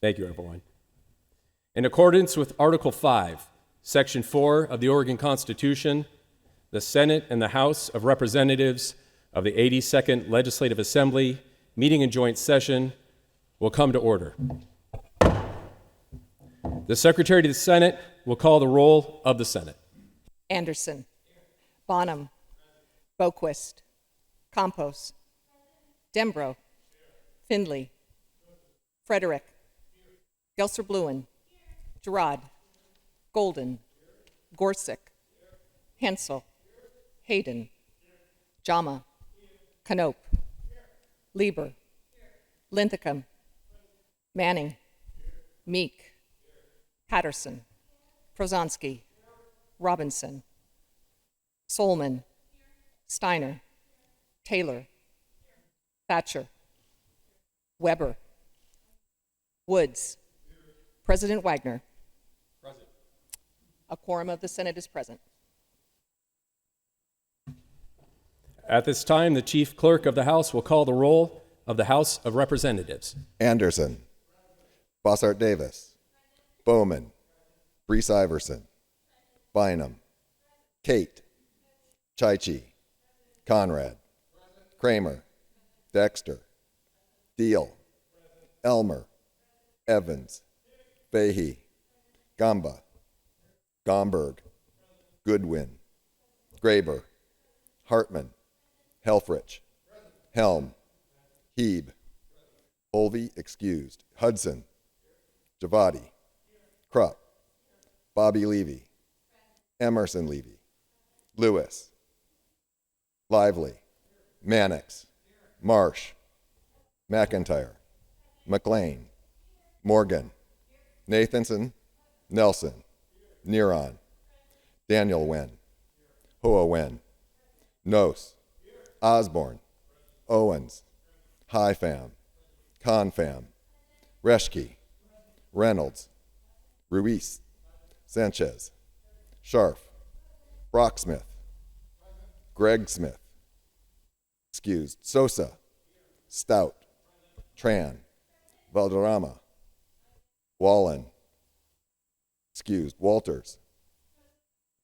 Thank you, everyone. In accordance with Article 5, Section 4 of the Oregon Constitution, the Senate and the House of Representatives of the 82nd Legislative Assembly, meeting in joint session, will come to order. The Secretary to the Senate will call the roll of the Senate. Anderson, Bonham, Boquist, Campos, Dembro, Findley, Frederick, Gelser-Bluen, Gerard, Golden, Gorsuch, Hensel, Hayden, Jama, Canope, Lieber, Linthicum, Manning, Meek, Patterson, Prozonsky, Robinson, Solman, Steiner, Taylor, Thatcher, Weber, Woods, President Wagner. Present. A quorum of the Senate is present. At this time, the Chief Clerk of the House will call the roll of the House of Representatives. Anderson, Bossart Davis, Bowman, Brees Iverson, Bynum, Kate, Chaichi, Conrad, Kramer, Dexter, Deal, Elmer, Evans, Fahey, Gamba, Gomberg, Goodwin, Graber, Hartman, Helfrich, Helm, Heeb, Holvey excused, Hudson, Javadi, Krupp, Bobby Levy, Emerson Levy, Lewis, Lively, Mannix, Marsh, McIntyre, McLean, Morgan, Nathanson, Nelson, Neron, Daniel Wen, Hoa Wen, Nose, Osborne, Owens, Highfam, Confam, Reschke, Reynolds, Ruiz, Sanchez, Scharf, Brocksmith, Greg Smith, excused, Sosa, Stout, Tran, Valderrama, Wallen, excused, Walters,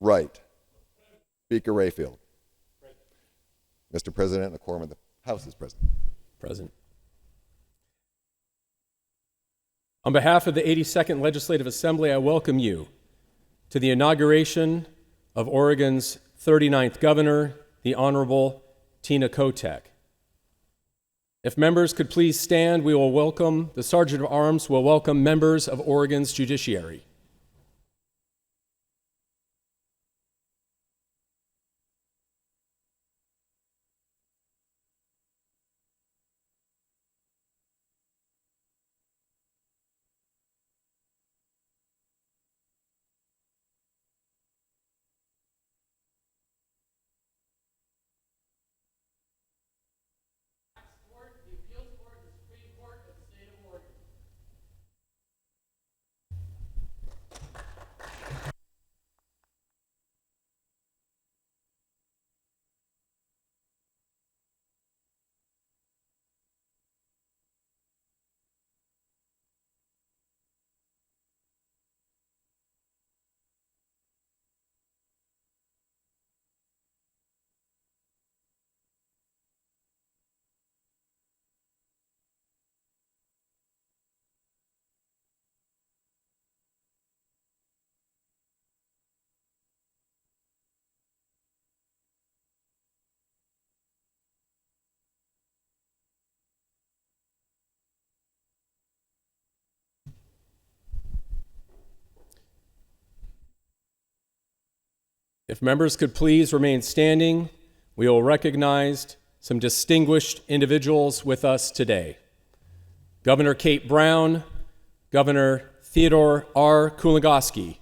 Wright, Speaker Rayfield. Mr. President, a quorum of the House is present. Present. On behalf of the 82nd Legislative Assembly, I welcome you to the inauguration of Oregon's 39th Governor, the Honorable Tina Kotek. If members could please stand, we will welcome, the Sergeant of Arms will welcome members of Oregon's judiciary. If members could please remain standing, we will recognize some distinguished individuals with us today. Governor Kate Brown, Governor Theodore R. Kuligowski,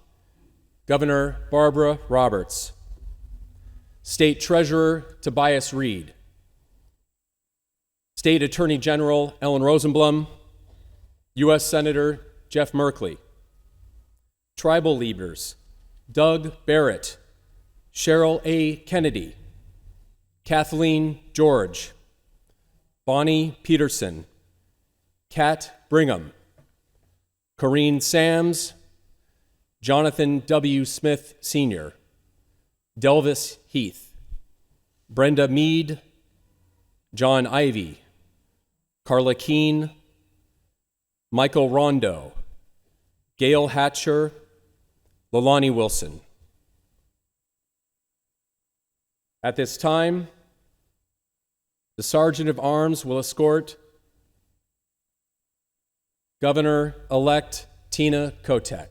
Governor Barbara Roberts, State Treasurer Tobias Reed, State Attorney General Ellen Rosenblum, U.S. Senator Jeff Merkley, tribal leaders Doug Barrett, Cheryl A. Kennedy, Kathleen George, Bonnie Peterson, Kat Brigham, Corrine Sams, Jonathan W. Smith Sr., Delvis Heath, Brenda Mead, John Ivy, Carla Keene, Michael Rondo, Gail Hatcher, Lalani Wilson. At this time, the Sergeant of Arms will escort Governor-elect Tina Kotek.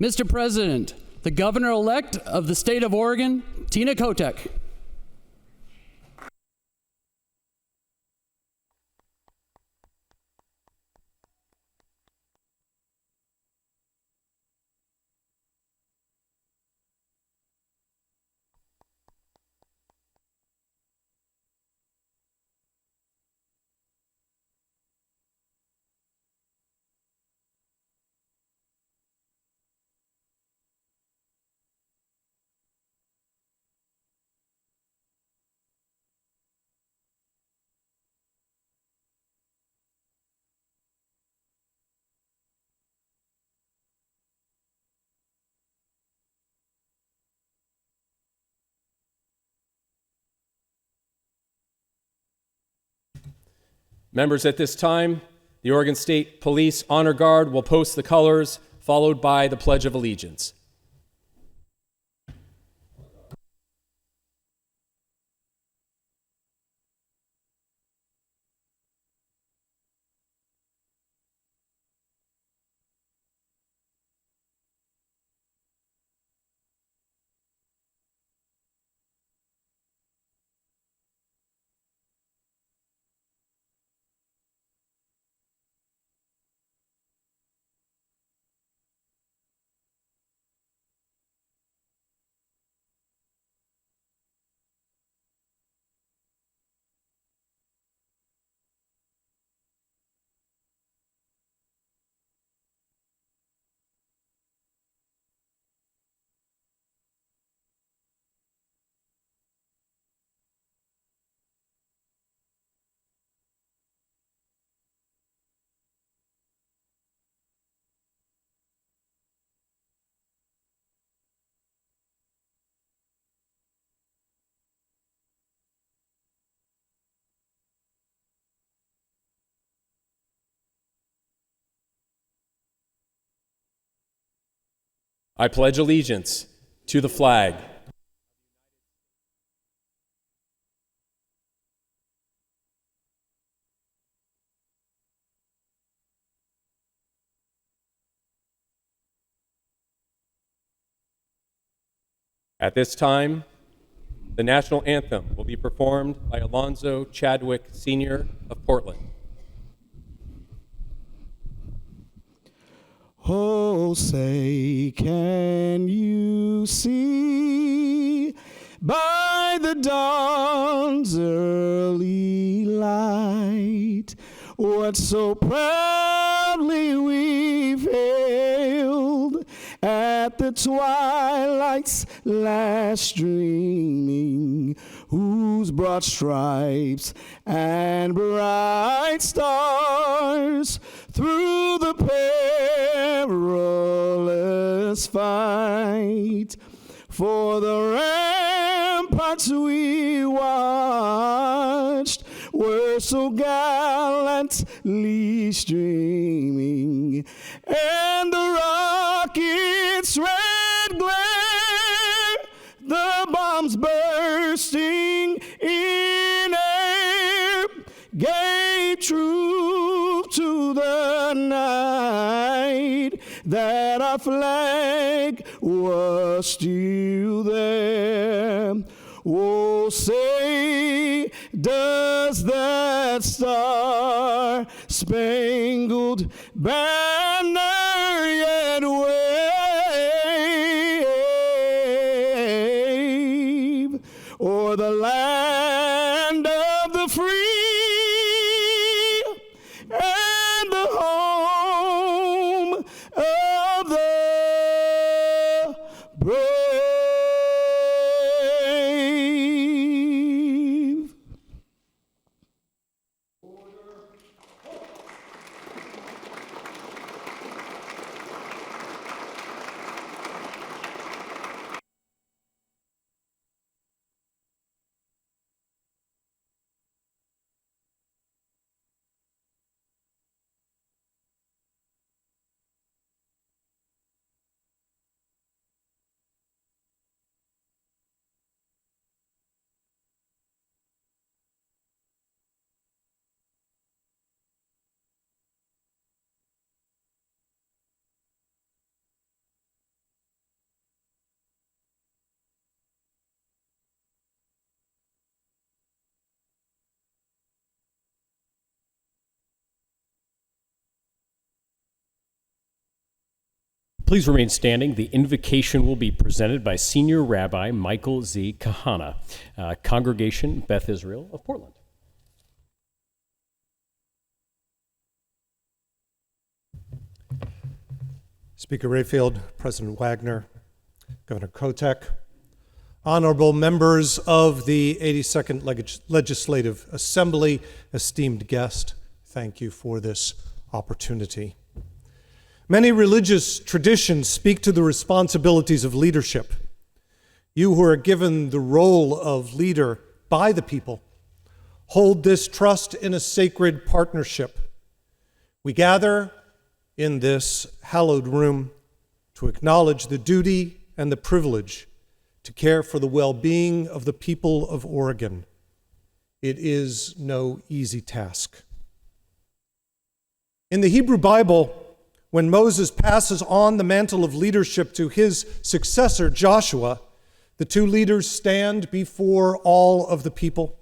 Mr. President, the Governor-elect of the state of Oregon, Tina Kotek. Members, at this time, the Oregon State Police Honor Guard will post the colors, followed by the Pledge of Allegiance. I pledge allegiance to the flag At this time, the national anthem will be performed by Alonzo Chadwick Sr. of Portland. Oh, say, can you see by the dawn's early light what so proudly we've hailed at the twilight's last streaming, whose broad stripes and bright stars through the perilous fight for the ramparts we watched were so gallantly streaming, and the rocket's red glare, the bombs bursting in air, gave truth to the night that our flag was still there. Oh, say, does that star-spangled banner yet wave o'er the land of the free Please remain standing. The invocation will be presented by Senior Rabbi Michael Z. Kahana, Congregation Beth Israel of Portland. Speaker Rayfield, President Wagner, Governor Kotek, honorable members of the 82nd Legislative Assembly, esteemed guest, thank you for this opportunity. Many religious traditions speak to the responsibilities of leadership. You who are given the role of leader by the people hold this trust in a sacred partnership. We gather in this hallowed room to acknowledge the duty and the privilege to care for the well-being of the people of Oregon. It is no easy task. In the Hebrew Bible, when Moses passes on the mantle of leadership to his successor, Joshua, the two leaders stand before all of the people.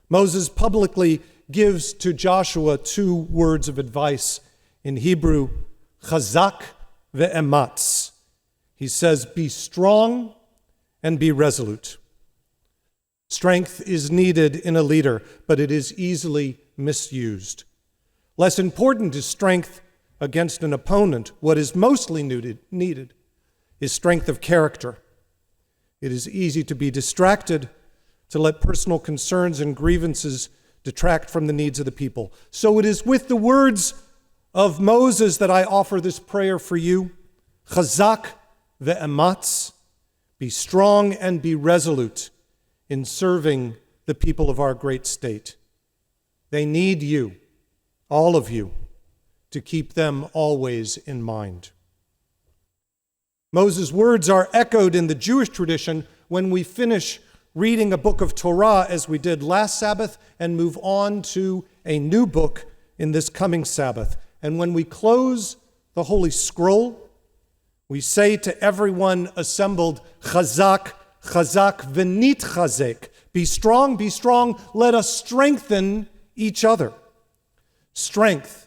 Moses publicly gives to Joshua two words of advice. In Hebrew, chazak ve'ematz. He says, be strong and be resolute. Strength is needed in a leader, but it is easily misused. Less important is strength against an opponent. What is mostly needed is strength of character. It is easy to be distracted, to let personal concerns and grievances detract from the needs of the people. So it is with the words of Moses that I offer this prayer for you. Chazak ve'ematz. Be strong and be resolute in serving the people of our great state. They need you, all of you, to keep them always in mind. Moses' words are echoed in the Jewish tradition when we finish reading a book of Torah, as we did last Sabbath, and move on to a new book in this coming Sabbath. And when we close the Holy Scroll, we say to everyone assembled, Chazak, Chazak, v'nit chazek. Be strong, let us strengthen each other. Strength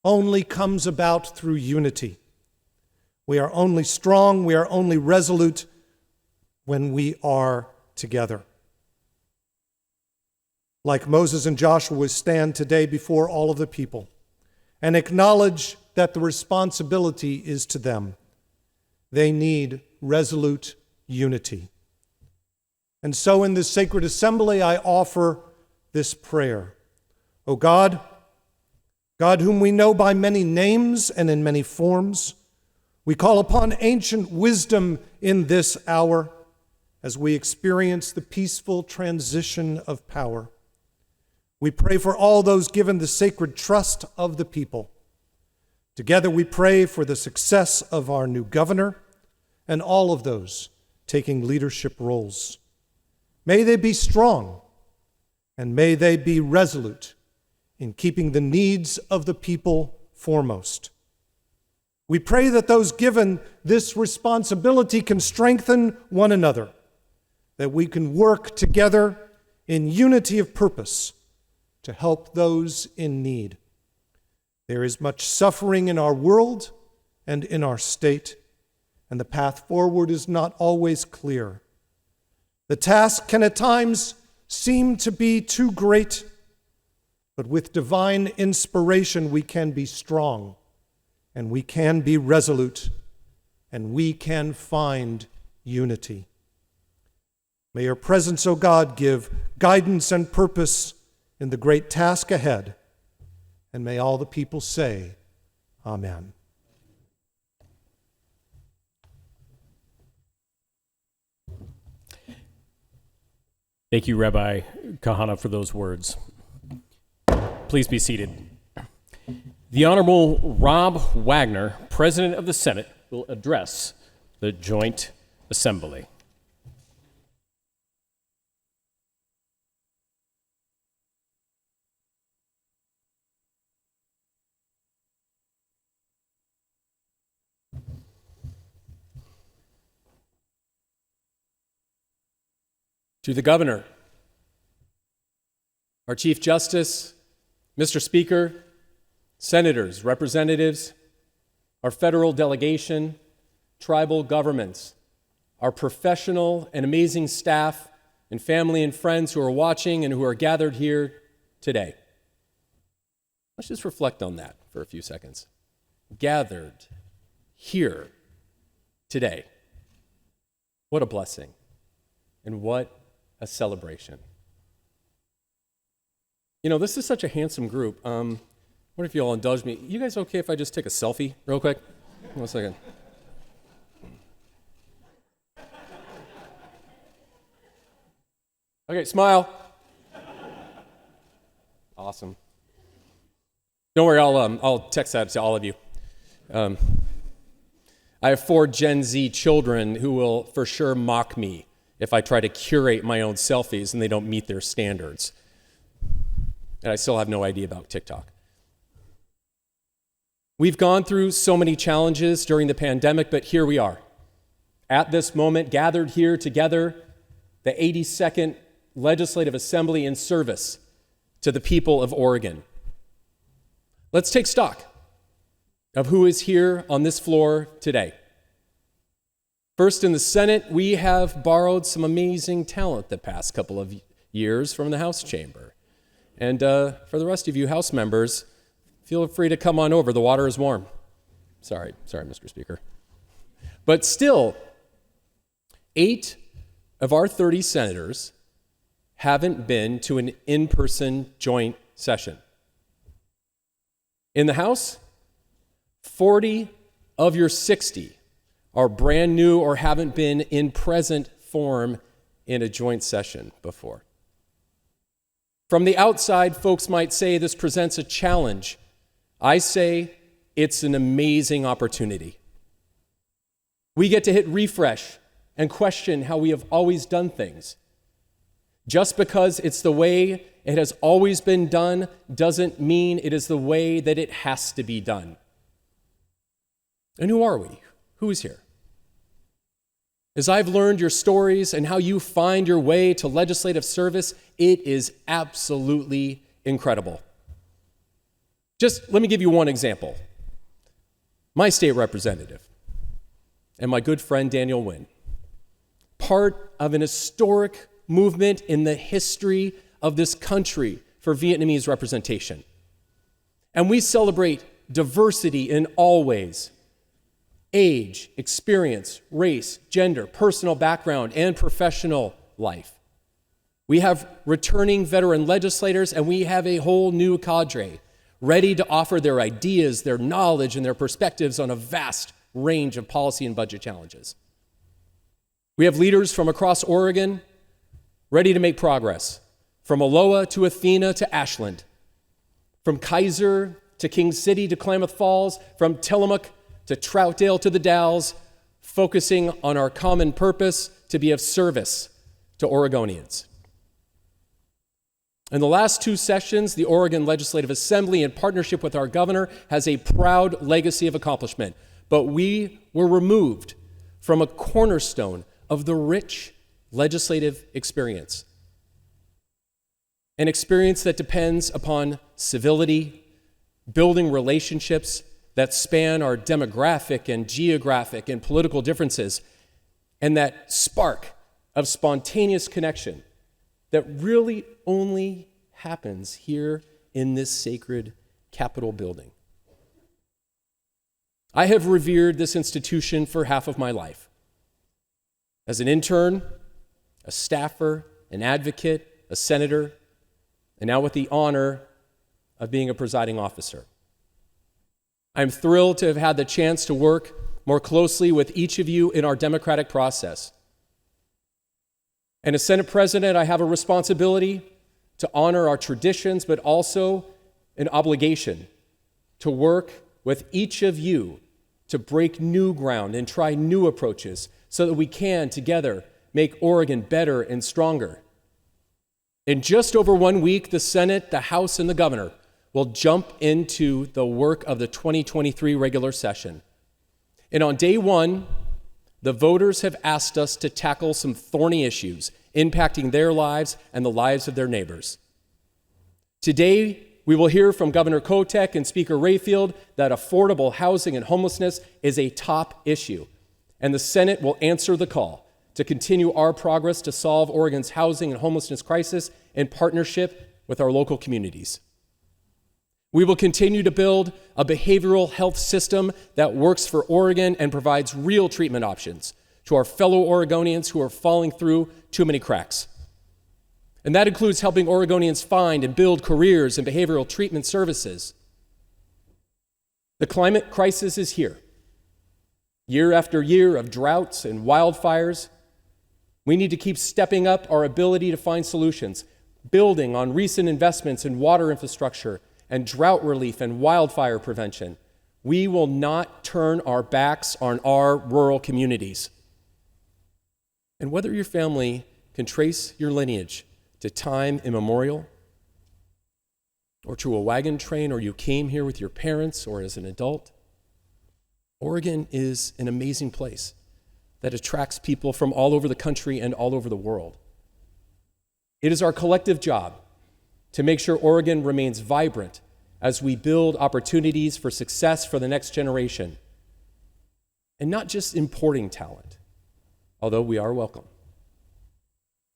only comes about through unity. We are only strong, we are only resolute when we are together. Like Moses and Joshua, we stand today before all of the people and acknowledge that the responsibility is to them. They need resolute unity. And so in this sacred assembly, I offer this prayer. O God, God whom we know by many names and in many forms, we call upon ancient wisdom in this hour as we experience the peaceful transition of power. We pray for all those given the sacred trust of the people. Together we pray for the success of our new governor and all of those taking leadership roles. May they be strong and may they be resolute in keeping the needs of the people foremost. We pray that those given this responsibility can strengthen one another, that we can work together in unity of purpose to help those in need. There is much suffering in our world and in our state, and the path forward is not always clear. The task can at times seem to be too great, but with divine inspiration we can be strong, and we can be resolute, and we can find unity. May your presence, O God, give guidance and purpose in the great task ahead, and may all the people say, Amen. Thank you, Rabbi Kahana, for those words. Please be seated. The Honorable Rob Wagner, President of the Senate, will address the Joint Assembly. To the Governor, our Chief Justice, Mr. Speaker, Senators, Representatives, our federal delegation, tribal governments, our professional and amazing staff, and family and friends who are watching and who are gathered here today. Let's just reflect on that for a few seconds. Gathered here today. What a blessing, and what a celebration. You know, this is such a handsome group. What if you all indulge me? You guys okay if I just take a selfie real quick? 1 second. Okay, smile. Awesome. Don't worry, I'll text that to all of you. I have 4 Gen Z children who will for sure mock me if I try to curate my own selfies and they don't meet their standards. And I still have no idea about TikTok. We've gone through so many challenges during the pandemic, but here we are. At this moment, gathered here together, the 82nd Legislative Assembly in service to the people of Oregon. Let's take stock of who is here on this floor today. First, in the Senate, we have borrowed some amazing talent the past couple of years from the House chamber. And for the rest of you House members, feel free to come on over. The water is warm. Sorry, Mr. Speaker. But still, 8 of our 30 senators haven't been to an in-person joint session. In the House, 40 of your 60 are brand new or haven't been in present form in a joint session before. From the outside, folks might say this presents a challenge. I say it's an amazing opportunity. We get to hit refresh and question how we have always done things. Just because it's the way it has always been done doesn't mean it is the way that it has to be done. And who are we? Who is here? As I've learned your stories and how you find your way to legislative service, it is absolutely incredible. Just let me give you one example. My state representative and my good friend Daniel Nguyen, part of an historic movement in the history of this country for Vietnamese representation. And we celebrate diversity in all ways: age, experience, race, gender, personal background, and professional life. We have returning veteran legislators, and we have a whole new cadre ready to offer their ideas, their knowledge, and their perspectives on a vast range of policy and budget challenges. We have leaders from across Oregon ready to make progress, from Aloha to Athena to Ashland, from Kaiser to King City to Klamath Falls, from Tillamook to Troutdale to the Dalles, focusing on our common purpose to be of service to Oregonians. In the last 2 sessions, the Oregon Legislative Assembly, in partnership with our governor, has a proud legacy of accomplishment. But we were removed from a cornerstone of the rich legislative experience. An experience that depends upon civility, building relationships that span our demographic and geographic and political differences, and that spark of spontaneous connection that really only happens here in this sacred Capitol building. I have revered this institution for half of my life. As an intern, a staffer, an advocate, a senator, and now with the honor of being a presiding officer. I'm thrilled to have had the chance to work more closely with each of you in our democratic process. And as Senate President, I have a responsibility to honor our traditions, but also an obligation to work with each of you to break new ground and try new approaches so that we can together make Oregon better and stronger. In just over 1 week, the Senate, the House, and the governor will jump into the work of the 2023 regular session. And on day 1, the voters have asked us to tackle some thorny issues impacting their lives and the lives of their neighbors. Today, we will hear from Governor Kotek and Speaker Rayfield that affordable housing and homelessness is a top issue, and the Senate will answer the call to continue our progress to solve Oregon's housing and homelessness crisis in partnership with our local communities. We will continue to build a behavioral health system that works for Oregon and provides real treatment options to our fellow Oregonians who are falling through too many cracks. And that includes helping Oregonians find and build careers in behavioral treatment services. The climate crisis is here. Year after year of droughts and wildfires, we need to keep stepping up our ability to find solutions, building on recent investments in water infrastructure and drought relief and wildfire prevention. We will not turn our backs on our rural communities. And whether your family can trace your lineage to time immemorial, or to a wagon train, or you came here with your parents or as an adult, Oregon is an amazing place that attracts people from all over the country and all over the world. It is our collective job to make sure Oregon remains vibrant as we build opportunities for success for the next generation, and not just importing talent, although we are welcome.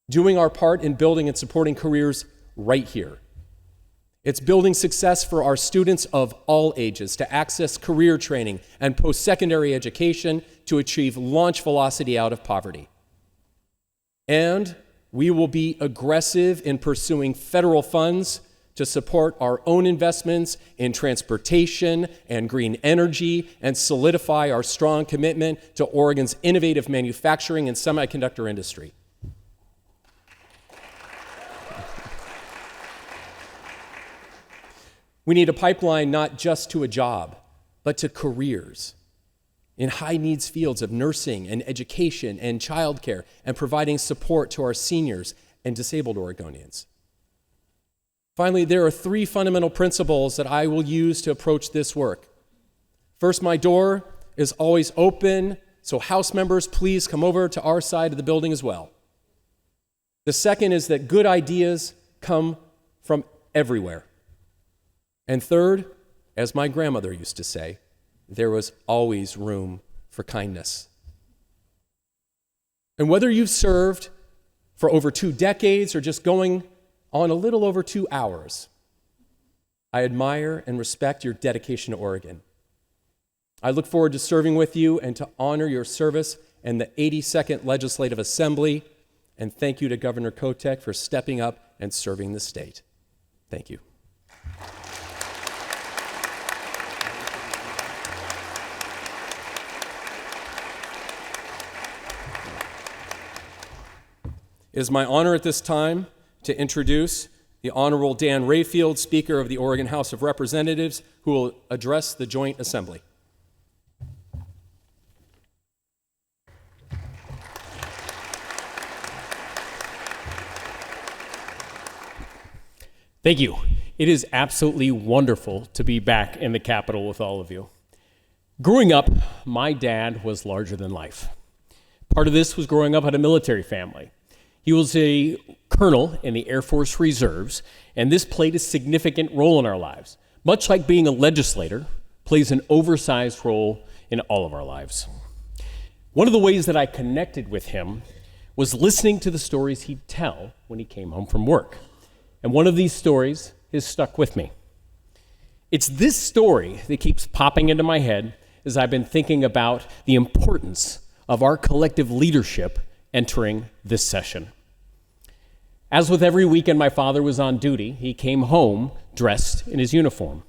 Doing our part in building and supporting careers right here. It's building success for our students of all ages to access career training and post-secondary education to achieve launch velocity out of poverty. And we will be aggressive in pursuing federal funds to support our own investments in transportation and green energy and solidify our strong commitment to Oregon's innovative manufacturing and semiconductor industry. We need a pipeline not just to a job, but to careers in high-needs fields of nursing and education and childcare, and providing support to our seniors and disabled Oregonians. Finally, there are 3 fundamental principles that I will use to approach this work. First, my door is always open, so House members, please come over to our side of the building as well. The second is that good ideas come from everywhere. And third, as my grandmother used to say, there was always room for kindness. And whether you've served for over 2 decades or just going on a little over 2 hours, I admire and respect your dedication to Oregon. I look forward to serving with you and to honor your service in the 82nd Legislative Assembly. And thank you to Governor Kotek for stepping up and serving the state. Thank you. It is my honor at this time to introduce the Honorable Dan Rayfield, Speaker of the Oregon House of Representatives, who will address the Joint Assembly. Thank you. It is absolutely wonderful to be back in the Capitol with all of you. Growing up, my dad was larger than life. Part of this was growing up in a military family. He was a colonel in the Air Force Reserves, and this played a significant role in our lives. Much like being a legislator plays an oversized role in all of our lives. One of the ways that I connected with him was listening to the stories he'd tell when he came home from work. And one of these stories has stuck with me. It's this story that keeps popping into my head as I've been thinking about the importance of our collective leadership entering this session. As with every weekend my father was on duty, he came home dressed in his uniform.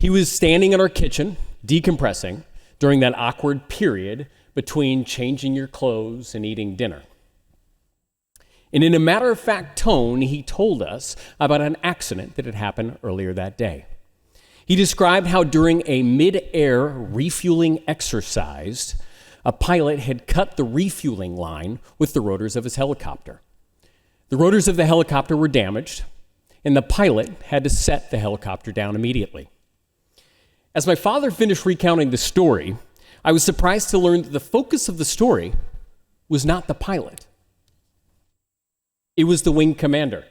He was standing in our kitchen, decompressing, during that awkward period between changing your clothes and eating dinner. And in a matter-of-fact tone, he told us about an accident that had happened earlier that day. He described how during a mid-air refueling exercise, a pilot had cut the refueling line with the rotors of his helicopter. The rotors of the helicopter were damaged, and the pilot had to set the helicopter down immediately. As my father finished recounting the story, I was surprised to learn that the focus of the story was not the pilot. It was the wing commander.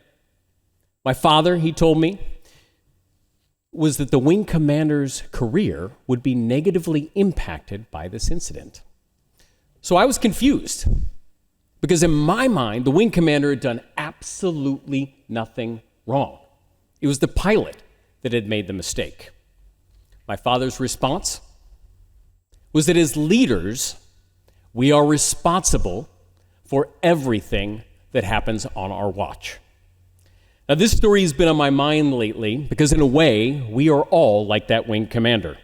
My father, he told me, was that the wing commander's career would be negatively impacted by this incident. So I was confused, because in my mind, the wing commander had done absolutely nothing wrong. It was the pilot that had made the mistake. My father's response was that as leaders, we are responsible for everything that happens on our watch. Now, this story has been on my mind lately because, in a way, we are all like that wing commander.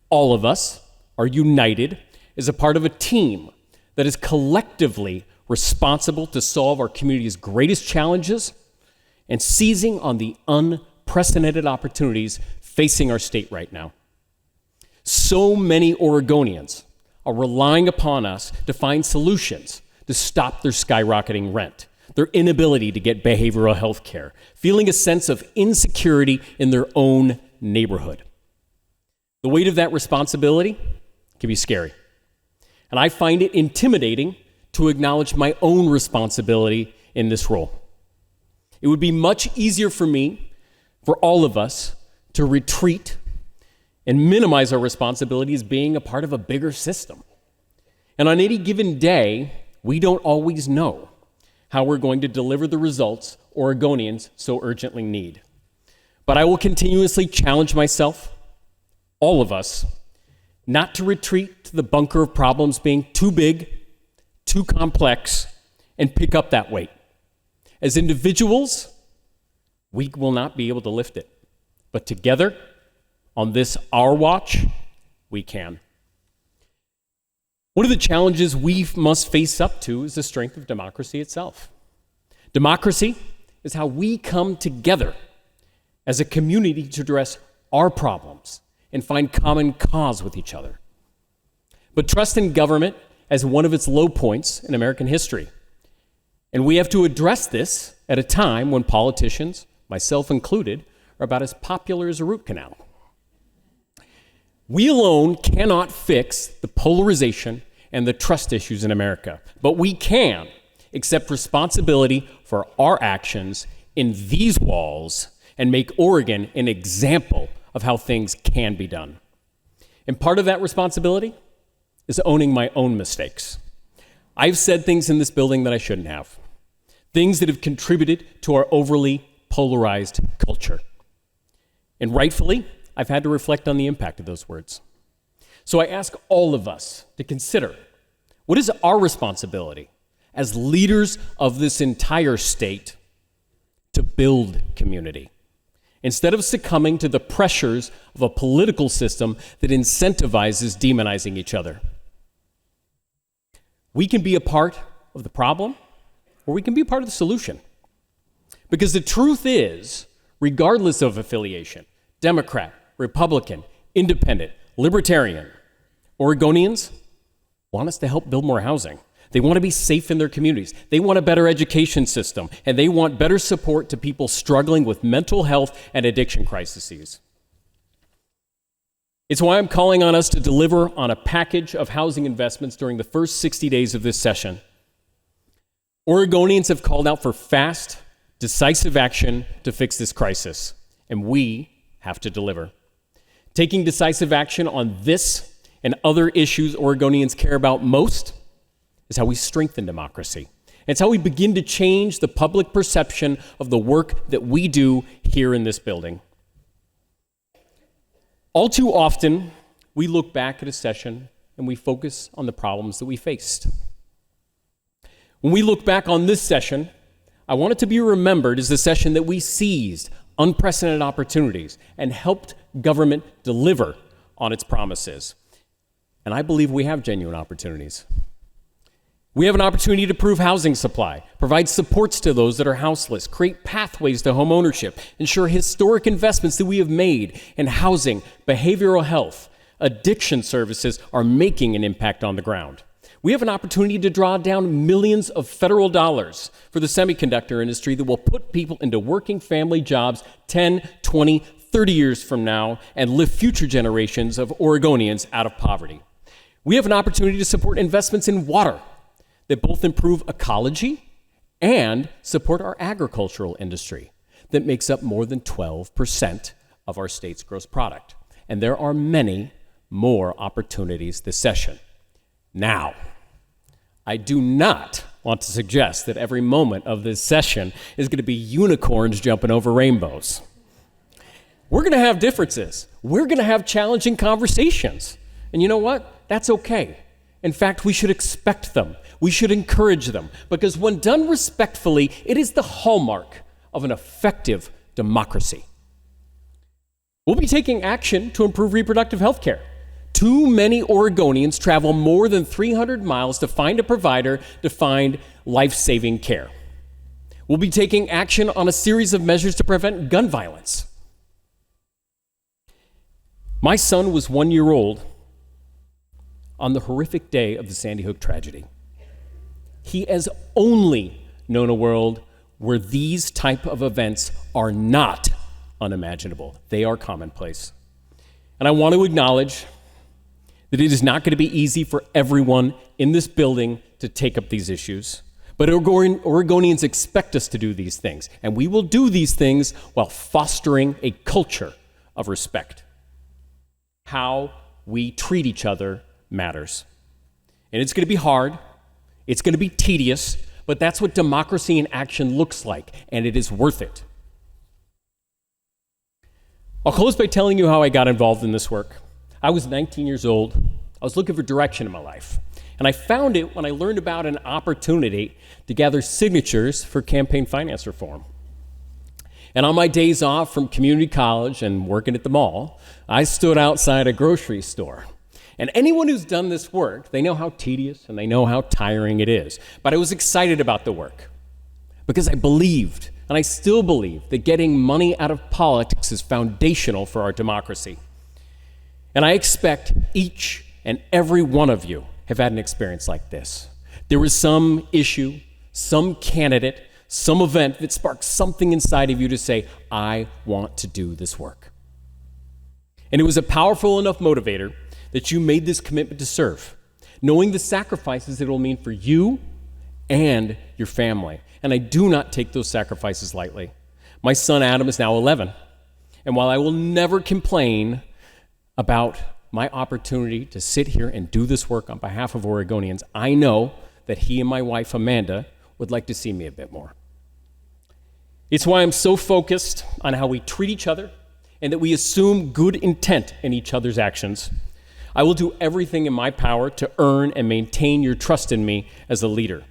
All of us are united as a part of a team that is collectively responsible to solve our community's greatest challenges and seizing on the unprecedented opportunities facing our state right now. So many Oregonians are relying upon us to find solutions to stop their skyrocketing rent, their inability to get behavioral health care, feeling a sense of insecurity in their own neighborhood. The weight of that responsibility can be scary. And I find it intimidating to acknowledge my own responsibility in this role. It would be much easier for me, for all of us, to retreat and minimize our responsibility as being a part of a bigger system. And on any given day, we don't always know how we're going to deliver the results Oregonians so urgently need. But I will continuously challenge myself, all of us, not to retreat to the bunker of problems being too big, too complex, and pick up that weight. As individuals, we will not be able to lift it. But together, on this our watch, we can. One of the challenges we must face up to is the strength of democracy itself. Democracy is how we come together as a community to address our problems and find common cause with each other. But trust in government as one of its low points in American history. And we have to address this at a time when politicians, myself included, are about as popular as a root canal. We alone cannot fix the polarization and the trust issues in America, but we can accept responsibility for our actions in these walls and make Oregon an example of how things can be done. And part of that responsibility is owning my own mistakes. I've said things in this building that I shouldn't have, things that have contributed to our overly polarized culture. And rightfully, I've had to reflect on the impact of those words. So I ask all of us to consider, what is our responsibility as leaders of this entire state to build community, instead of succumbing to the pressures of a political system that incentivizes demonizing each other? We can be a part of the problem, or we can be a part of the solution. Because the truth is, regardless of affiliation, Democrat, Republican, Independent, Libertarian, Oregonians want us to help build more housing. They want to be safe in their communities. They want a better education system, and they want better support to people struggling with mental health and addiction crises. It's why I'm calling on us to deliver on a package of housing investments during the first 60 days of this session. Oregonians have called out for fast, decisive action to fix this crisis, and we have to deliver. Taking decisive action on this and other issues Oregonians care about most is how we strengthen democracy. It's how we begin to change the public perception of the work that we do here in this building. All too often, we look back at a session and we focus on the problems that we faced. When we look back on this session, I want it to be remembered as the session that we seized unprecedented opportunities and helped government deliver on its promises. And I believe we have genuine opportunities. We have an opportunity to improve housing supply, provide supports to those that are houseless, create pathways to home ownership, ensure historic investments that we have made in housing, behavioral health, addiction services are making an impact on the ground. We have an opportunity to draw down millions of federal dollars for the semiconductor industry that will put people into working family jobs 10, 20, 30 years from now and lift future generations of Oregonians out of poverty. We have an opportunity to support investments in water that both improve ecology and support our agricultural industry that makes up more than 12% of our state's gross product. And there are many more opportunities this session. Now, I do not want to suggest that every moment of this session is going to be unicorns jumping over rainbows. We're going to have differences. We're going to have challenging conversations. And you know what? That's okay. In fact, we should expect them. We should encourage them, because when done respectfully, it is the hallmark of an effective democracy. We'll be taking action to improve reproductive health care. Too many Oregonians travel more than 300 miles to find a provider to find life-saving care. We'll be taking action on a series of measures to prevent gun violence. My son was 1 year old on the horrific day of the Sandy Hook tragedy. He has only known a world where these type of events are not unimaginable. They are commonplace. And I want to acknowledge that it is not going to be easy for everyone in this building to take up these issues. But Oregonians expect us to do these things, and we will do these things while fostering a culture of respect. How we treat each other matters. And it's going to be hard, it's going to be tedious, but that's what democracy in action looks like, and it is worth it. I'll close by telling you how I got involved in this work. I was 19 years old. I was looking for direction in my life. And I found it when I learned about an opportunity to gather signatures for campaign finance reform. And on my days off from community college and working at the mall, I stood outside a grocery store. And anyone who's done this work, they know how tedious and they know how tiring it is. But I was excited about the work because I believed, and I still believe, that getting money out of politics is foundational for our democracy. And I expect each and every one of you have had an experience like this. There was some issue, some candidate, some event that sparked something inside of you to say, I want to do this work. And it was a powerful enough motivator that you made this commitment to serve, knowing the sacrifices it will mean for you and your family. And I do not take those sacrifices lightly. My son Adam is now 11. And while I will never complain about my opportunity to sit here and do this work on behalf of Oregonians, I know that he and my wife Amanda would like to see me a bit more. It's why I'm so focused on how we treat each other and that we assume good intent in each other's actions. I will do everything in my power to earn and maintain your trust in me as a leader.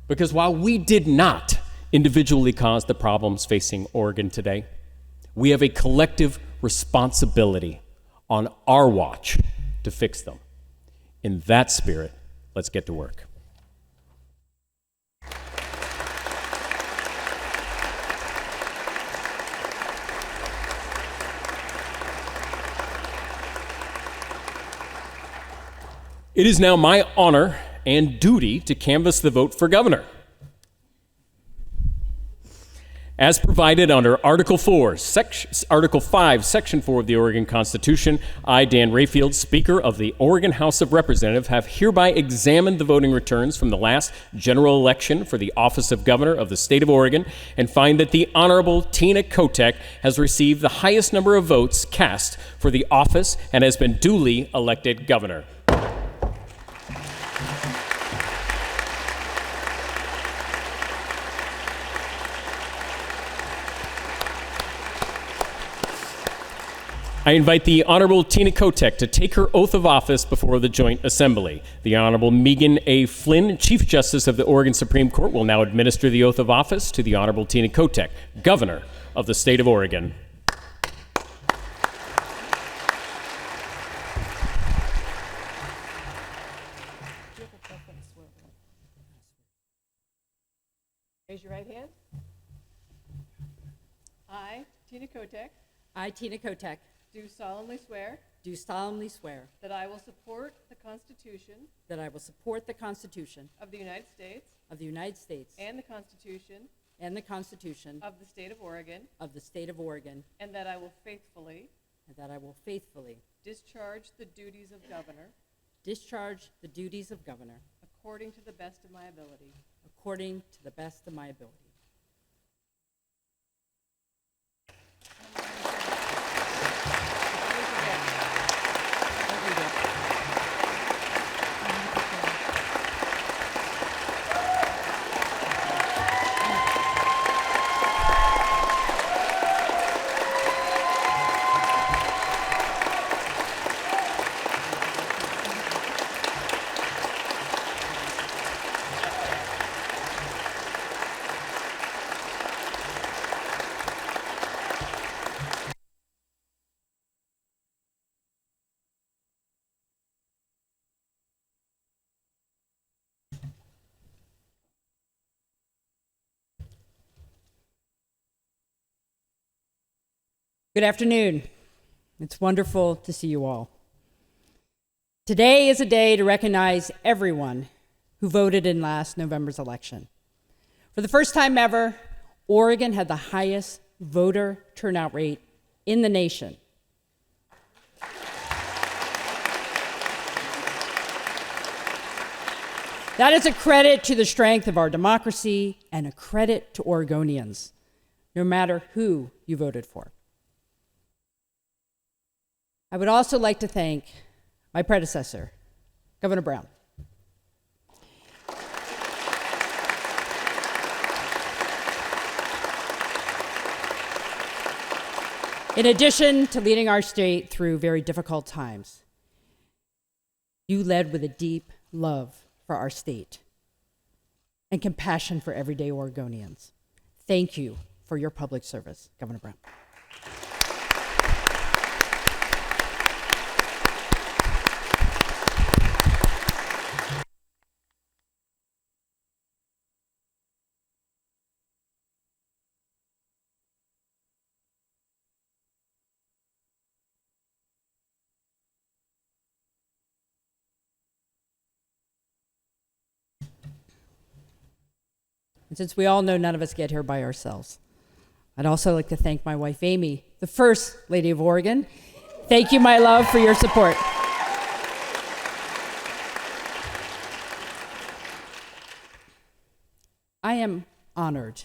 Because while we did not individually cause the problems facing Oregon today, we have a collective responsibility on our watch to fix them. In that spirit, let's get to work. It is now my honor and duty to canvass the vote for governor. As provided under Article 5, Section 4 of the Oregon Constitution, I, Dan Rayfield, Speaker of the Oregon House of Representatives, have hereby examined the voting returns from the last general election for the office of governor of the state of Oregon and find that the Honorable Tina Kotek has received the highest number of votes cast for the office and has been duly elected governor. I invite the Honorable Tina Kotek to take her oath of office before the Joint Assembly. The Honorable Megan A. Flynn, Chief Justice of the Oregon Supreme Court, will now administer the oath of office to the Honorable Tina Kotek, Governor of the State of Oregon. Raise your right hand. I, Tina Kotek, I, Tina Kotek, do solemnly swear do solemnly swear that I will support the Constitution that I will support the Constitution of the United States of the United States and the Constitution and the Constitution of the State of Oregon, of the State of Oregon, and that I will faithfully and that I will faithfully discharge the duties of governor discharge the duties of governor according to the best of my ability. according to the best of my ability. Good afternoon. It's wonderful to see you all. Today is a day to recognize everyone who voted in last November's election. For the first time ever, Oregon had the highest voter turnout rate in the nation. That is a credit to the strength of our democracy and a credit to Oregonians, no matter who you voted for. I would also like to thank my predecessor, Governor Brown. In addition to leading our state through very difficult times, you led with a deep love for our state and compassion for everyday Oregonians. Thank you for your public service, Governor Brown. And since we all know none of us get here by ourselves, I'd also like to thank my wife, Amy, the First Lady of Oregon. Thank you, my love, for your support. I am honored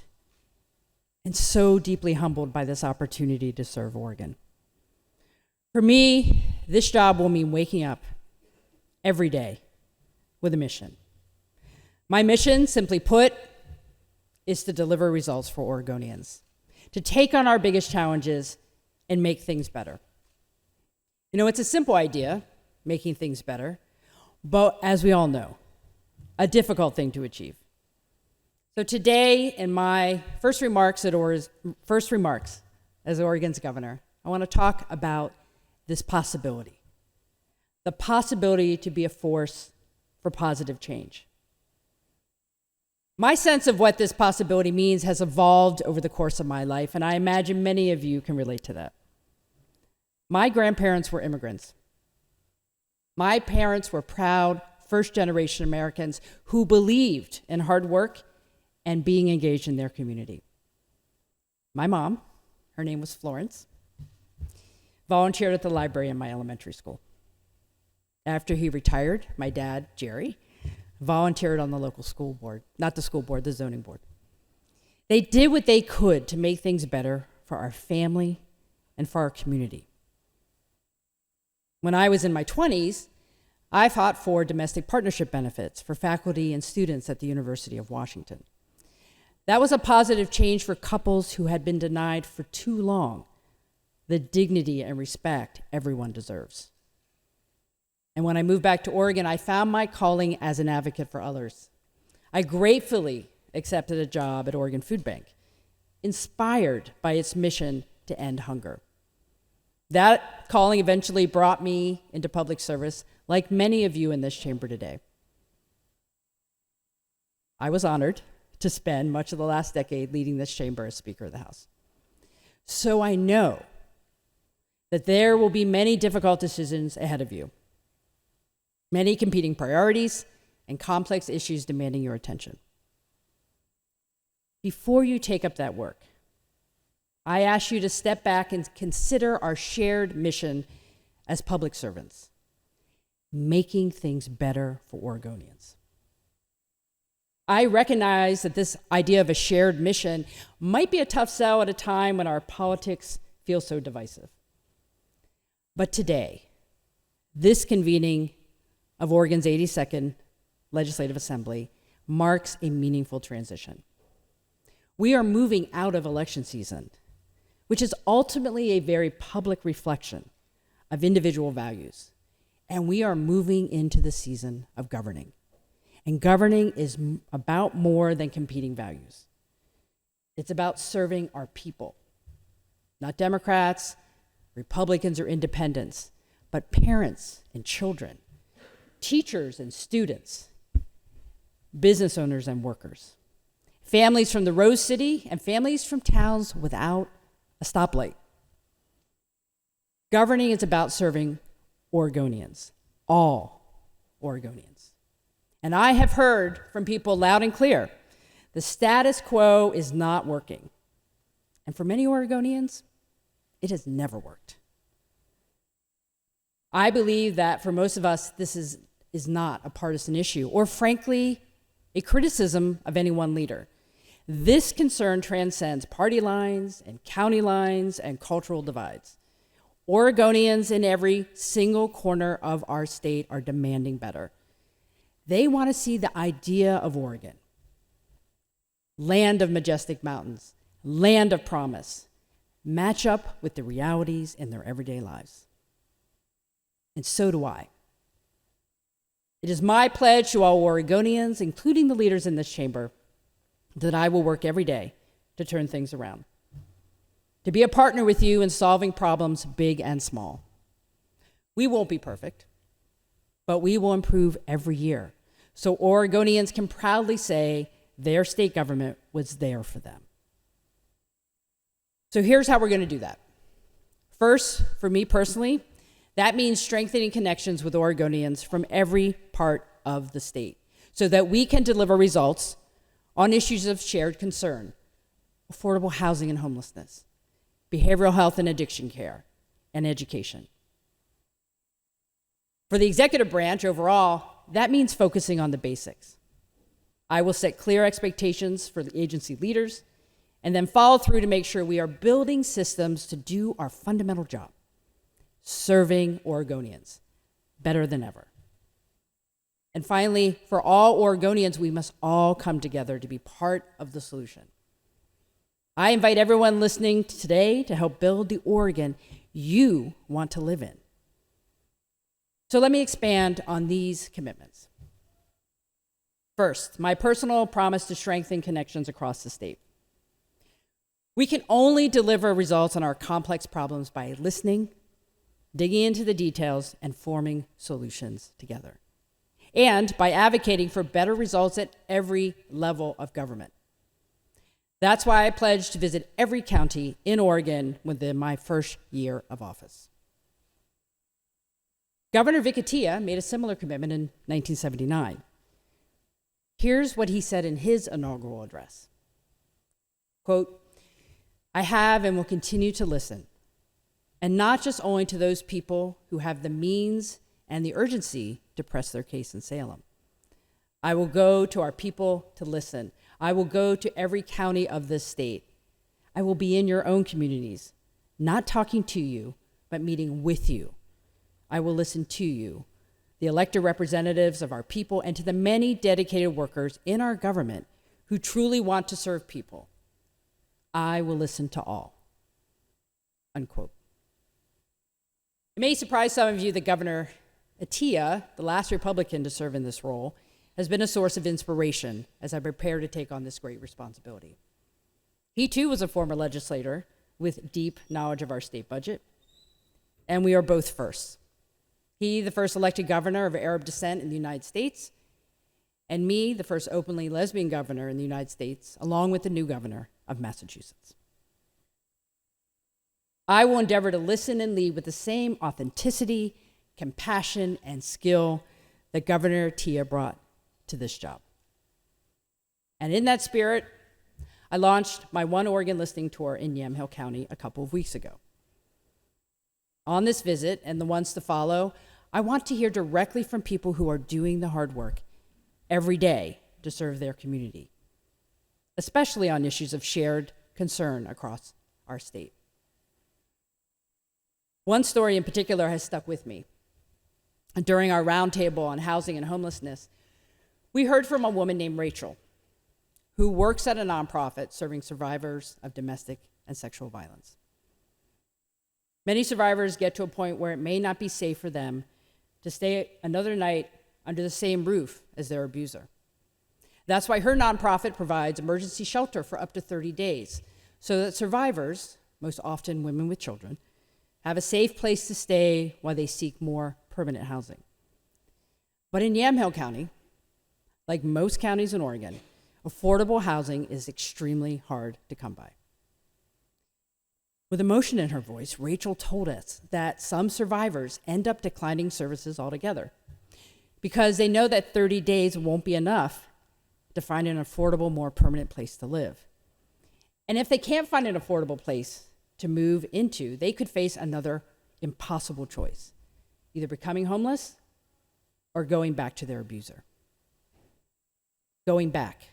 and so deeply humbled by this opportunity to serve Oregon. For me, this job will mean waking up every day with a mission. My mission, simply put, is to deliver results for Oregonians, to take on our biggest challenges and make things better. You know, it's a simple idea, making things better, but as we all know, a difficult thing to achieve. So today, in my first remarks as Oregon's governor, I want to talk about this possibility, the possibility to be a force for positive change. My sense of what this possibility means has evolved over the course of my life, and I imagine many of you can relate to that. My grandparents were immigrants. My parents were proud first-generation Americans who believed in hard work and being engaged in their community. My mom, her name was Florence, volunteered at the library in my elementary school. After he retired, my dad, Jerry, volunteered on the local school board, not the school board, the zoning board. They did what they could to make things better for our family and for our community. When I was in my 20s, I fought for domestic partnership benefits for faculty and students at the University of Washington. That was a positive change for couples who had been denied for too long the dignity and respect everyone deserves. And when I moved back to Oregon, I found my calling as an advocate for others. I gratefully accepted a job at Oregon Food Bank, inspired by its mission to end hunger. That calling eventually brought me into public service, like many of you in this chamber today. I was honored to spend much of the last decade leading this chamber as Speaker of the House. So I know that there will be many difficult decisions ahead of you. Many competing priorities and complex issues demanding your attention. Before you take up that work, I ask you to step back and consider our shared mission as public servants, making things better for Oregonians. I recognize that this idea of a shared mission might be a tough sell at a time when our politics feel so divisive. But today, this convening of Oregon's 82nd Legislative Assembly marks a meaningful transition. We are moving out of election season, which is ultimately a very public reflection of individual values, and we are moving into the season of governing. And governing is about more than competing values. It's about serving our people, not Democrats, Republicans, or independents, but parents and children, teachers and students, business owners and workers, families from the Rose City and families from towns without a stoplight, Governing is about serving Oregonians, all Oregonians. And I have heard from people loud and clear, the status quo is not working. And for many Oregonians, it has never worked. I believe that for most of us, this is not a partisan issue, or frankly, a criticism of any one leader. This concern transcends party lines and county lines and cultural divides. Oregonians in every single corner of our state are demanding better. They want to see the idea of Oregon, land of majestic mountains, land of promise, match up with the realities in their everyday lives. And so do I. It is my pledge to all Oregonians, including the leaders in this chamber, that I will work every day to turn things around, to be a partner with you in solving problems big and small. We won't be perfect, but we will improve every year, so Oregonians can proudly say their state government was there for them. So here's how we're going to do that. First, for me personally, that means strengthening connections with Oregonians from every part of the state so that we can deliver results on issues of shared concern: affordable housing and homelessness, behavioral health and addiction care, and education. For the executive branch overall, that means focusing on the basics. I will set clear expectations for the agency leaders and then follow through to make sure we are building systems to do our fundamental job: serving Oregonians better than ever. And finally, for all Oregonians, we must all come together to be part of the solution. I invite everyone listening today to help build the Oregon you want to live in. So let me expand on these commitments. First, my personal promise to strengthen connections across the state. We can only deliver results on our complex problems by listening, digging into the details, and forming solutions together. And by advocating for better results at every level of government. That's why I pledged to visit every county in Oregon within my first year of office. Governor Vic Atiyeh made a similar commitment in 1979. Here's what he said in his inaugural address. Quote, "I have and will continue to listen, and not just only to those people who have the means and the urgency to press their case in Salem. I will go to our people to listen. I will go to every county of this state. I will be in your own communities, not talking to you, but meeting with you. I will listen to you, the elected representatives of our people, and to the many dedicated workers in our government who truly want to serve people. I will listen to all." Unquote. It may surprise some of you that Governor Atiyeh, the last Republican to serve in this role, has been a source of inspiration as I prepare to take on this great responsibility. He too was a former legislator with deep knowledge of our state budget, and we are both firsts. He, the first elected governor of Arab descent in the United States, and me, the first openly lesbian governor in the United States, along with the new governor of Massachusetts. I will endeavor to listen and lead with the same authenticity, compassion, and skill that Governor Atiyeh brought to this job. And in that spirit, I launched my One Oregon listening tour in Yamhill County a couple of weeks ago. On this visit and the ones to follow, I want to hear directly from people who are doing the hard work every day to serve their community, especially on issues of shared concern across our state. One story in particular has stuck with me. During our roundtable on housing and homelessness, we heard from a woman named Rachel, who works at a nonprofit serving survivors of domestic and sexual violence. Many survivors get to a point where it may not be safe for them to stay another night under the same roof as their abuser. That's why her nonprofit provides emergency shelter for up to 30 days, so that survivors, most often women with children, have a safe place to stay while they seek more permanent housing. But in Yamhill County, like most counties in Oregon, affordable housing is extremely hard to come by. With emotion in her voice, Rachel told us that some survivors end up declining services altogether because they know that 30 days won't be enough to find an affordable, more permanent place to live. And if they can't find an affordable place to move into, they could face another impossible choice, either becoming homeless or going back to their abuser. Going back,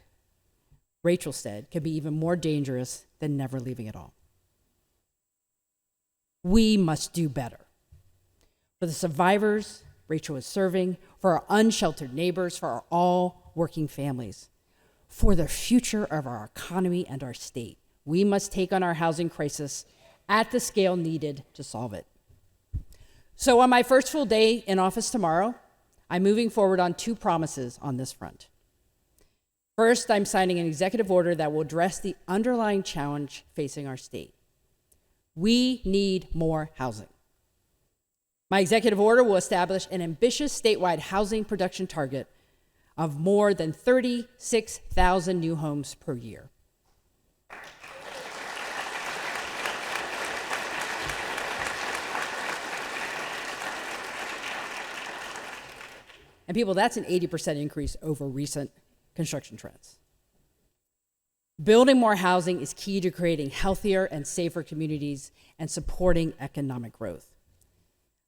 Rachel said, can be even more dangerous than never leaving at all. We must do better. For the survivors Rachel is serving, for our unsheltered neighbors, for our all working families, for the future of our economy and our state, we must take on our housing crisis at the scale needed to solve it. So on my first full day in office tomorrow, I'm moving forward on 2 promises on this front. First, I'm signing an executive order that will address the underlying challenge facing our state. We need more housing. My executive order will establish an ambitious statewide housing production target of more than 36,000 new homes per year. And people, that's an 80% increase over recent construction trends. Building more housing is key to creating healthier and safer communities and supporting economic growth.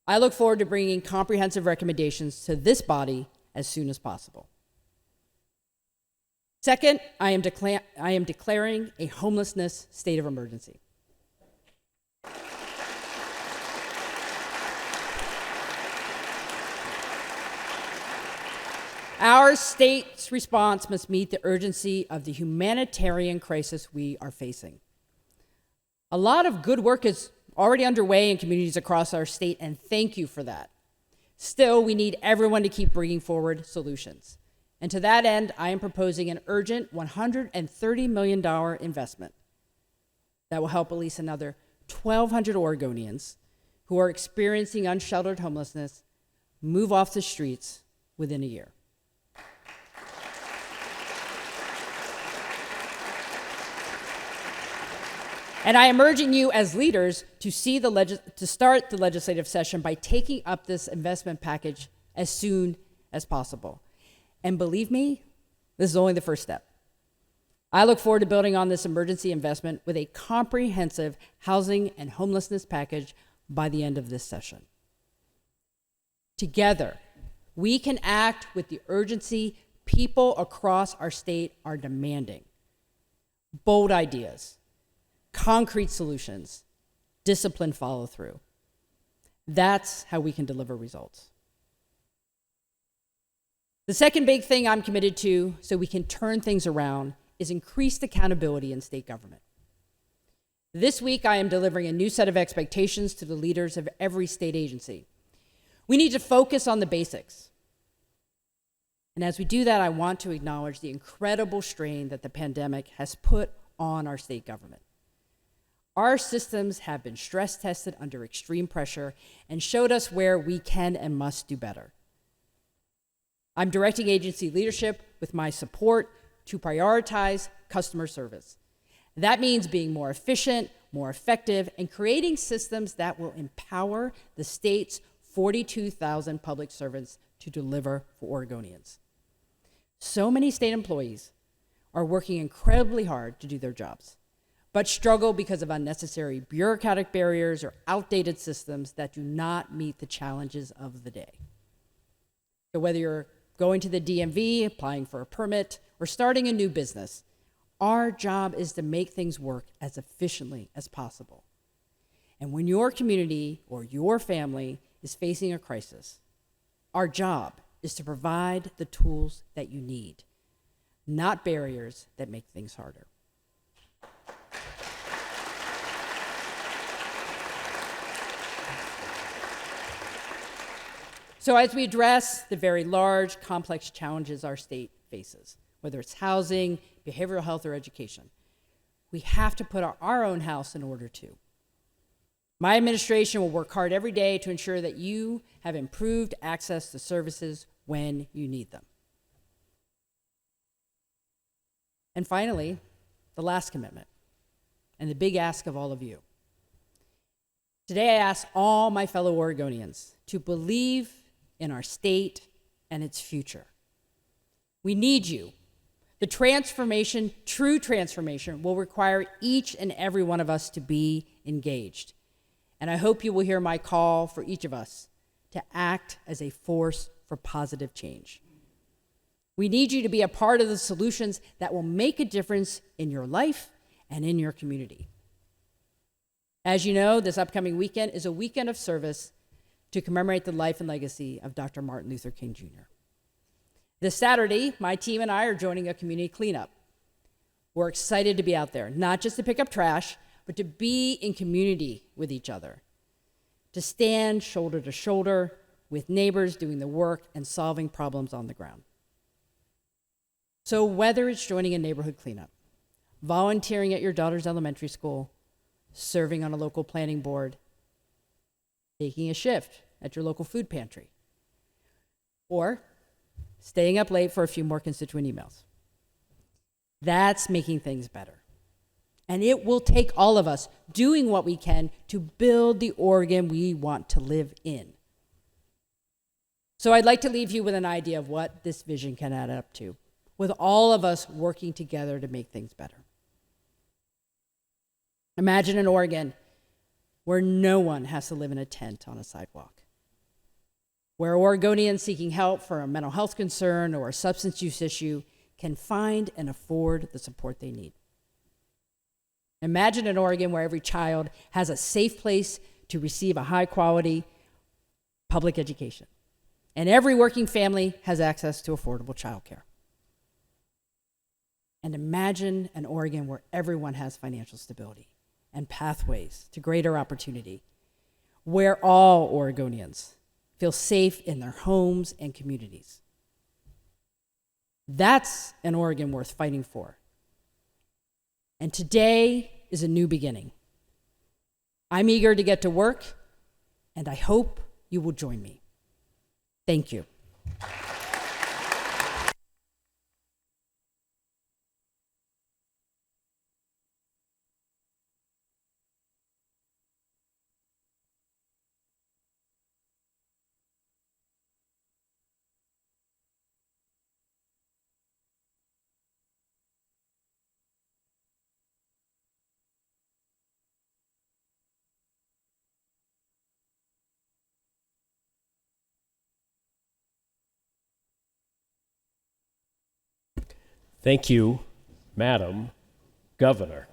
I look forward to bringing comprehensive recommendations to this body as soon as possible. Second, I am declaring a homelessness state of emergency. Our state's response must meet the urgency of the humanitarian crisis we are facing. A lot of good work is already underway in communities across our state, and thank you for that. Still, we need everyone to keep bringing forward solutions. And to that end, I am proposing an urgent $130 million investment that will help at least another 1,200 Oregonians who are experiencing unsheltered homelessness move off the streets within a year. And I am urging you as leaders to start the legislative session by taking up this investment package as soon as possible. And believe me, this is only the first step. I look forward to building on this emergency investment with a comprehensive housing and homelessness package by the end of this session. Together, we can act with the urgency people across our state are demanding. Bold ideas, concrete solutions, disciplined follow-through. That's how we can deliver results. The second big thing I'm committed to so we can turn things around is increased accountability in state government. This week, I am delivering a new set of expectations to the leaders of every state agency. We need to focus on the basics. And as we do that, I want to acknowledge the incredible strain that the pandemic has put on our state government. Our systems have been stress tested under extreme pressure and showed us where we can and must do better. I'm directing agency leadership with my support to prioritize customer service. That means being more efficient, more effective, and creating systems that will empower the state's 42,000 public servants to deliver for Oregonians. So many state employees are working incredibly hard to do their jobs, but struggle because of unnecessary bureaucratic barriers or outdated systems that do not meet the challenges of the day. So whether you're going to the DMV, applying for a permit, or starting a new business, our job is to make things work as efficiently as possible. And when your community or your family is facing a crisis, our job is to provide the tools that you need, not barriers that make things harder. So as we address the very large, complex challenges our state faces, whether it's housing, behavioral health, or education, we have to put our own house in order too. My administration will work hard every day to ensure that you have improved access to services when you need them. And finally, the last commitment, and the big ask of all of you. Today, I ask all my fellow Oregonians to believe in our state and its future. We need you. The transformation, true transformation, will require each and every one of us to be engaged. And I hope you will hear my call for each of us to act as a force for positive change. We need you to be a part of the solutions that will make a difference in your life and in your community. As you know, this upcoming weekend is a weekend of service to commemorate the life and legacy of Dr. Martin Luther King Jr. This Saturday, my team and I are joining a community cleanup. We're excited to be out there, not just to pick up trash, but to be in community with each other, to stand shoulder to shoulder with neighbors doing the work and solving problems on the ground. So whether it's joining a neighborhood cleanup, volunteering at your daughter's elementary school, serving on a local planning board, taking a shift at your local food pantry, or staying up late for a few more constituent emails. That's making things better. And it will take all of us doing what we can to build the Oregon we want to live in. So I'd like to leave you with an idea of what this vision can add up to, with all of us working together to make things better. Imagine an Oregon where no one has to live in a tent on a sidewalk, where Oregonians seeking help for a mental health concern or a substance use issue can find and afford the support they need. Imagine an Oregon where every child has a safe place to receive a high-quality public education, and every working family has access to affordable childcare. And imagine an Oregon where everyone has financial stability and pathways to greater opportunity, where all Oregonians feel safe in their homes and communities. That's an Oregon worth fighting for. And today is a new beginning. I'm eager to get to work, and I hope you will join me. Thank you. Thank you, Madam Governor.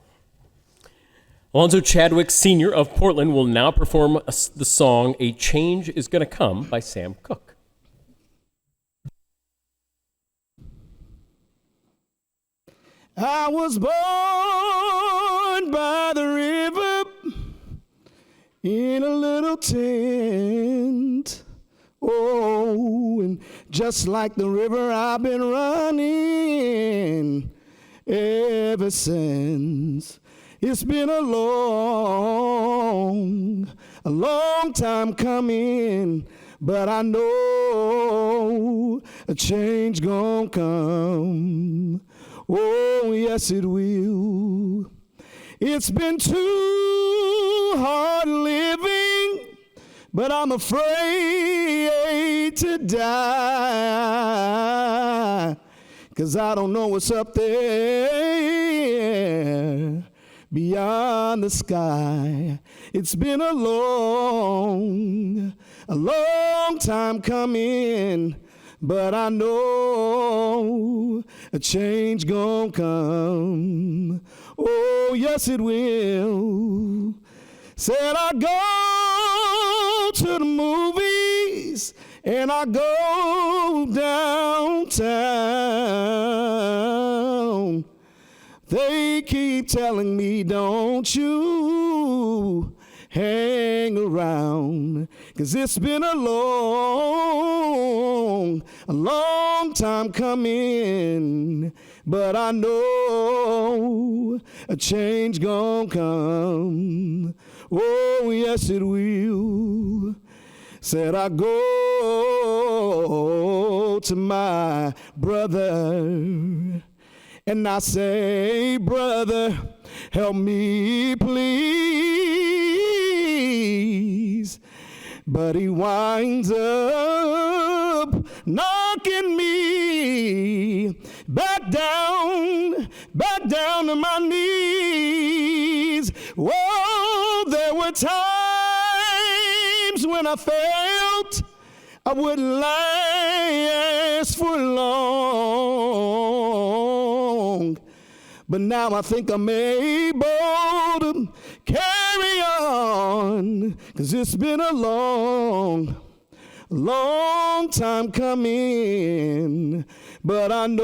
Alonzo Chadwick, Sr. of Portland, will now perform the song "A Change Is Gonna Come" by Sam Cooke. I was born by the river in a little tent. Oh, and just like the river, I've been running ever since. It's been a long time coming, but I know a change gonna come. Oh, yes, it will. It's been too hard living, but I'm afraid to die, 'cause I don't know what's up there beyond the sky. It's been a long time coming, but I know a change gonna come. Oh, yes, it will. Said I go to the movies and I go downtown. They keep telling me, don't you hang around, 'cause it's been a long time coming, but I know a change gonna come. Oh, yes, it will. Said I go to my brother and I say, brother, help me please. but he winds up knocking me back down to my knees. Whoa, there were times when I felt I wouldn't last for long, but now I think I'm able to carry on, 'cause it's been a long time coming, but I know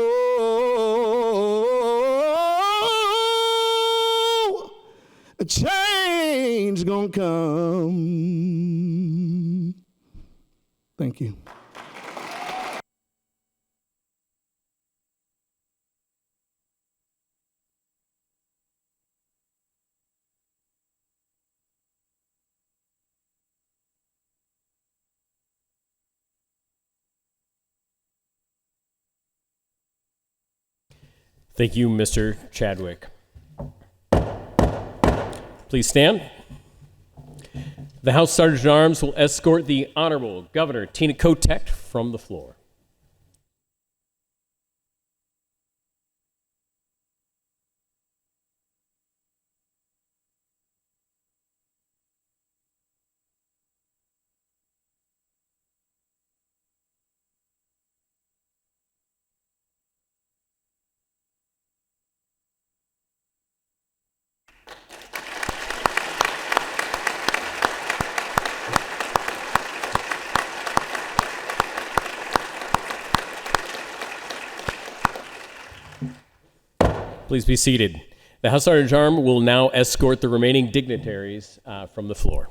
a change gonna come. Thank you. Thank you, Mr. Chadwick. Please stand. The House Sergeant at Arms will escort the Honorable Governor Tina Kotek from the floor. Please be seated. The House Sergeant at Arms will now escort the remaining dignitaries from the floor.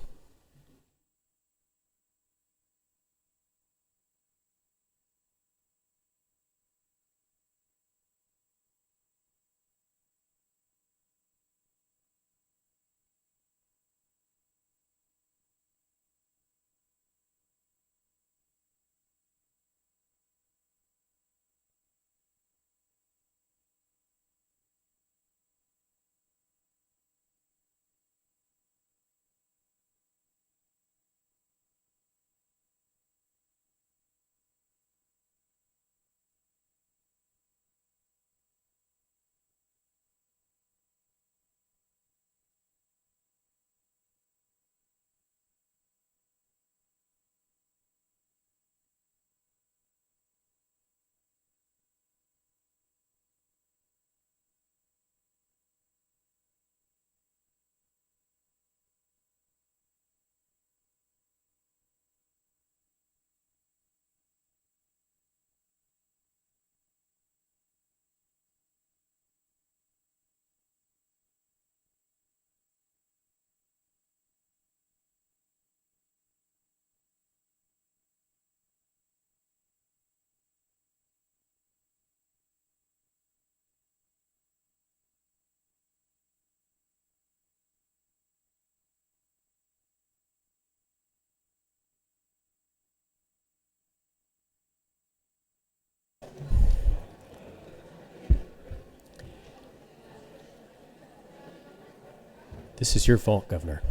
This is your fault, Governor.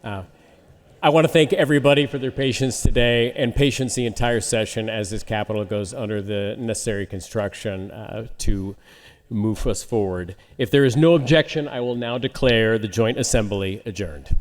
I want to thank everybody for their patience today and patience the entire session as this Capitol goes under the necessary construction to move us forward. If there is no objection, I will now declare the Joint Assembly adjourned.